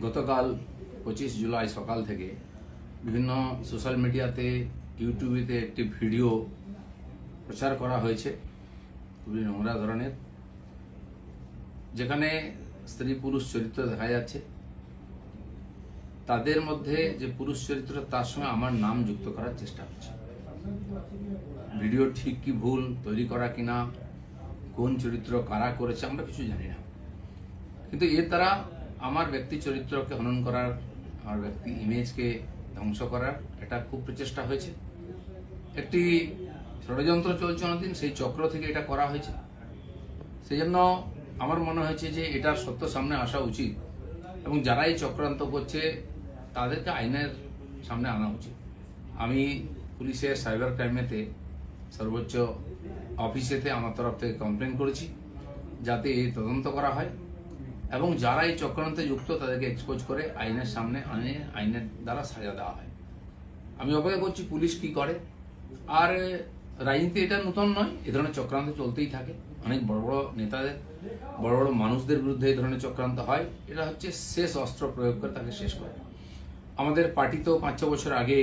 গতকাল 25 জুলাই সকাল থেকে বিভিন্ন সোশ্যাল মিডিয়াতে ইউটিউবেতে একটি ভিডিও প্রচার করা হয়েছে খুবই নোংরা ধরনের, যেখানে স্ত্রী পুরুষ চরিত্র দেখা যাচ্ছে। তাদের মধ্যে যে পুরুষ চরিত্র তার সঙ্গে আমার নাম যুক্ত করার চেষ্টা হচ্ছে। ভিডিও ঠিক কি ভুল তৈরি করা কিনা, কোন চরিত্র কারা করেছে আমরা কিছু জানি না, কিন্তু এর দ্বারা আমার ব্যক্তি চরিত্রকে হনন করার, আমার ব্যক্তি ইমেজকে ধ্বংস করার এটা খুব প্রচেষ্টা হয়েছে। একটি ষড়যন্ত্র চলছে অনেকদিন, সেই চক্র থেকে এটা করা হয়েছে। সেই জন্য আমার মনে হয়েছে যে এটার সত্য সামনে আসা উচিত এবং যারা এই চক্রান্ত করছে তাদেরকে আইনের সামনে আনা উচিত। আমি পুলিশের সাইবার ক্রাইমেতে সর্বোচ্চ অফিসেতে আমার তরফ থেকে কমপ্লেন করেছি যাতে এই তদন্ত করা হয় এবং যারা এই চক্রান্তে যুক্ত তাদেরকে এক্সপোজ করে আইনের সামনে আনে, আইনের দ্বারা সাজা দেওয়া হয়। আমি অপেক্ষা করছি পুলিশ কি করে। আর রাজনীতি এটা নতুন নয়, এ ধরনের চক্রান্ত চলতেই থাকে। অনেক বড় বড় নেতাদের, বড় বড় মানুষদের বিরুদ্ধে এই ধরনের চক্রান্ত হয়। এটা হচ্ছে শেষ অস্ত্র প্রয়োগ করে তাকে শেষ করে। আমাদের পার্টি তো 5-6 বছর আগে